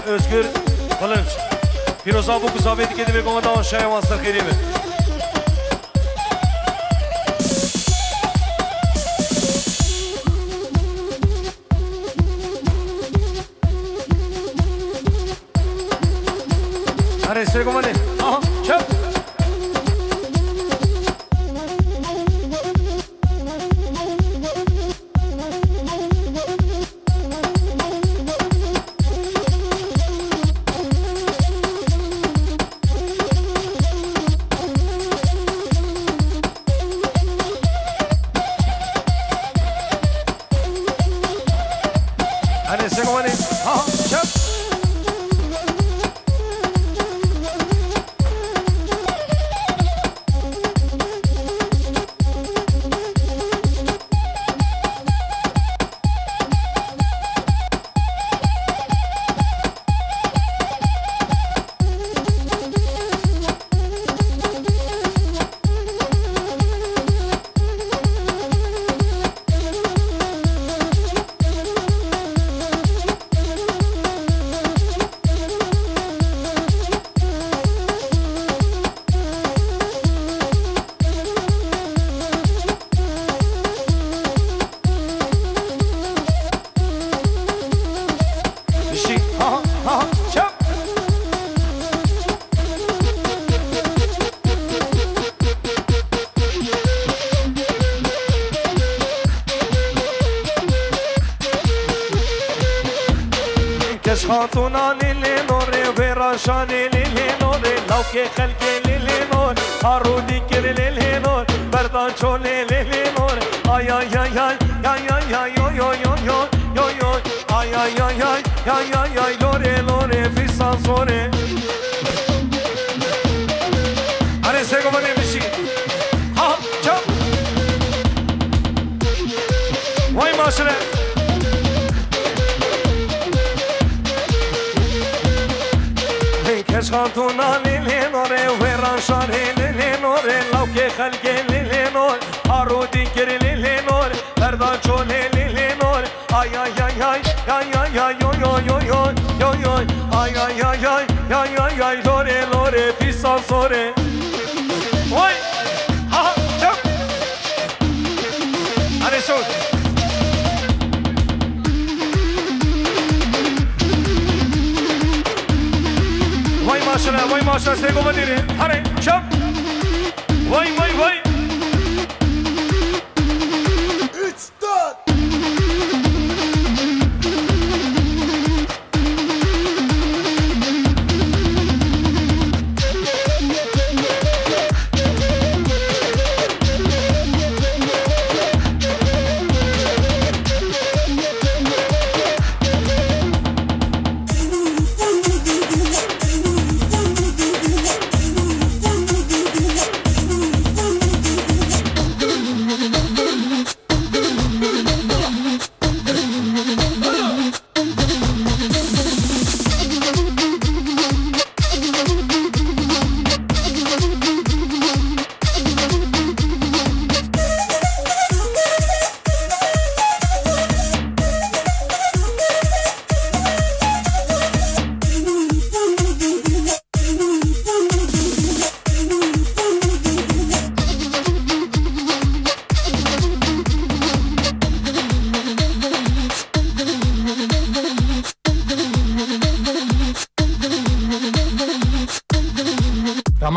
Özgür Kılınç. Firoza bu kuzaveti kedi ve komadan aşağıya master kerimi. Hadi size komandi. Aha, çöp. Hadi size komandi. Aha, çöp. خاتونا للنور براشان للنور لو كي خلقي للنور هارودي كر للنور بردان شول للنور اي اي اي اي اي اي يو يو يو يو يو يو اي اي اي اي اي اي اي لوري لوري في سانسوري انا سيكو بدي مشي ها جاب واي ماشله كش خاتونا للنور ورانشان للنور لو كي خلقي للنور هارودي كر للنور بردان شول للنور اي اي اي اي اي اي اي يو يو يو يو يو يو اي اي اي اي اي اي اي لوري لوري في سانسوري واي ها جاب علي سود Vay maşallah Sego Badiri. Hadi çap. Vay vay vay. 3 4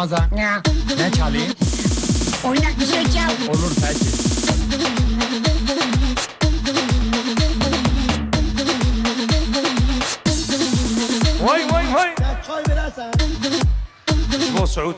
Ramazan, Ya, ne çalayım? oynak bir şey çal. Olur peki. Vay vay vay. çay verersen. Bu Suud.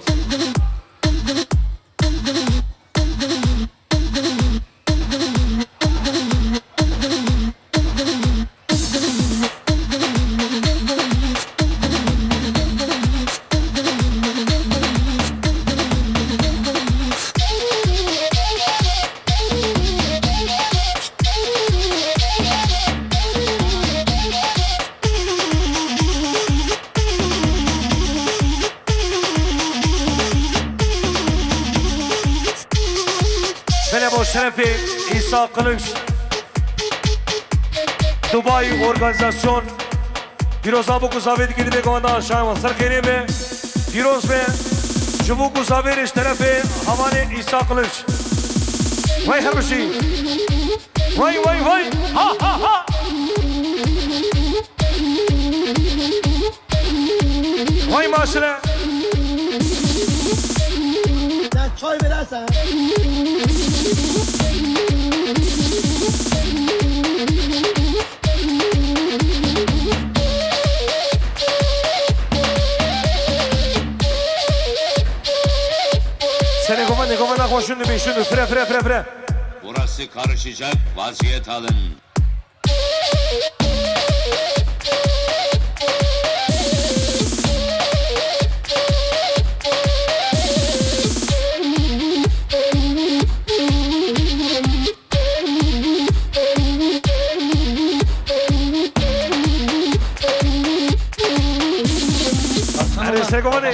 Şerefi İsa Kılıç Dubai Organizasyon پیروز آبو کو زاوید کی دیگه کواندا شام سر خیره به پیروز به جبو کو زاویرش طرف حواله عیسی قلش وای همشی وای وای وای ها ها ها وای ماشله Sen çay verersen. Seni komanda koş şunu bir şunu fre. Burası karışacak, vaziyet alın. Hadi seni komanda.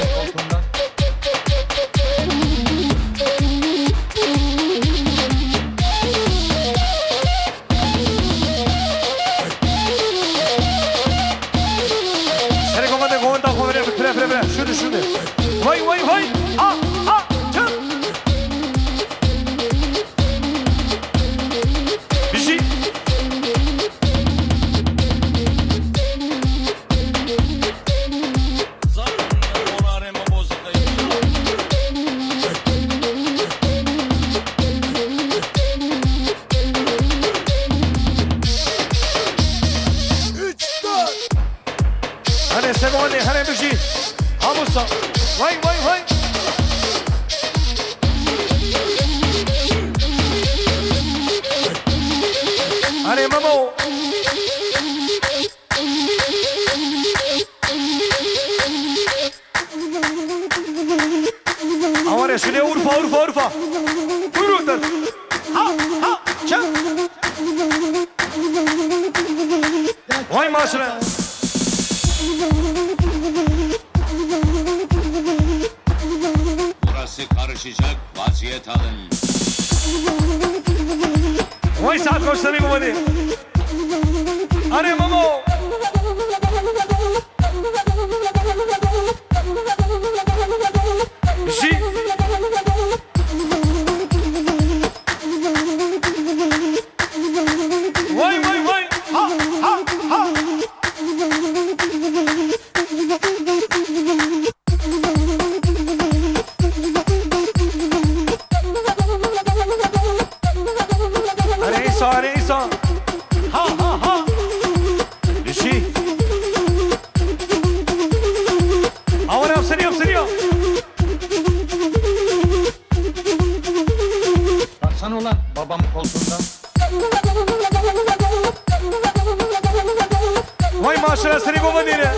Fre. Şunu. Vay. Ha. Çık. Bir şey. Hadi sen komanda, hadi bir şey. Hamusa. Vay. Hadi Mamo. Avare şuraya Urfa. Buyurun. Ha. Çak. Vay maşallah. Burası karışacak, vaziyet alın. Vay saat koşsana bu hadi. Hadi Mamo. Bir şey. Vay. Ha. Hadi İsa. Ha. Bir şey. Aman yapsın. Baksana ulan babamın koltuğundan. Vay maşallah seni komanda yine.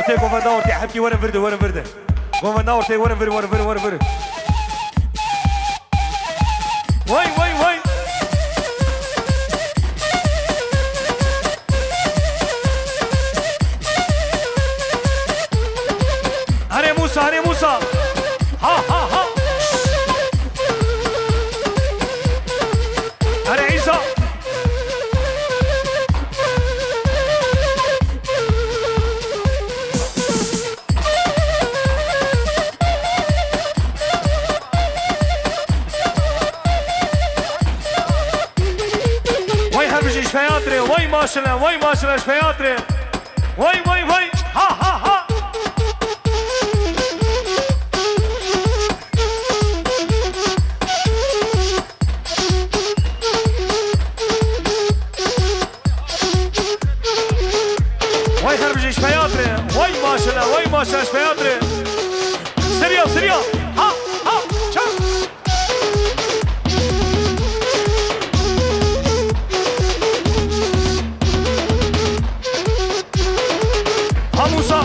ortaya, kovanda ortaya. Hepki varın virde. Kovanda ortaya, varın vir. Vay. Hare Musa. Ha. Hare İsa. شفياطري وي ماشنا شفياطري وي ها وي خربجي شفياطري وي ماشنا شفياطري سريع ها شوف موسى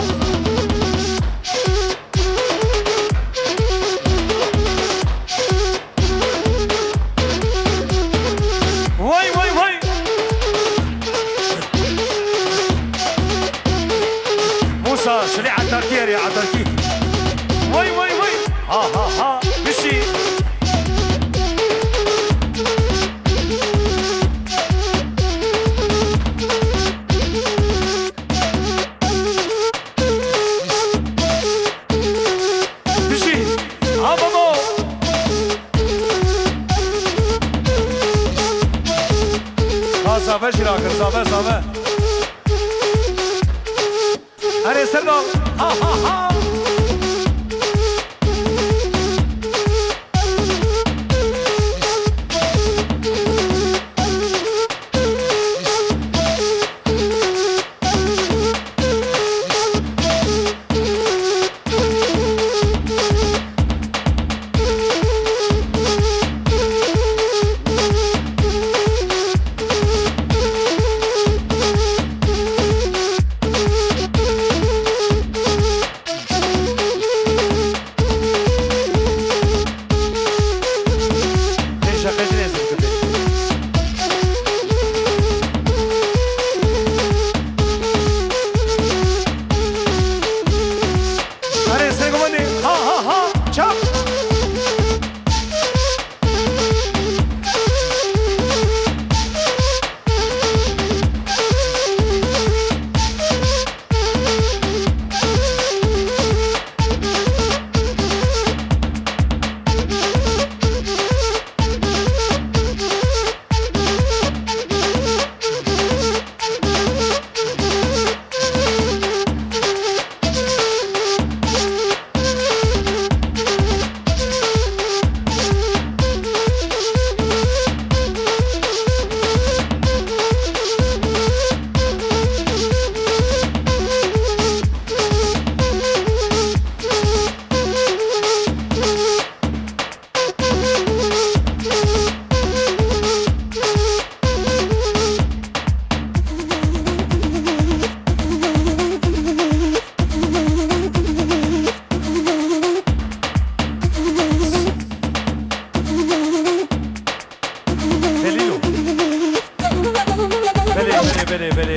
وي موسى شريعة تركيا يا تركي وي ها بشي زاوه شراکر زاوه اره سردال ها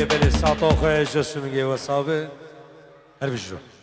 بله ساعت آخر جسم میگه و صابه هر بیشتر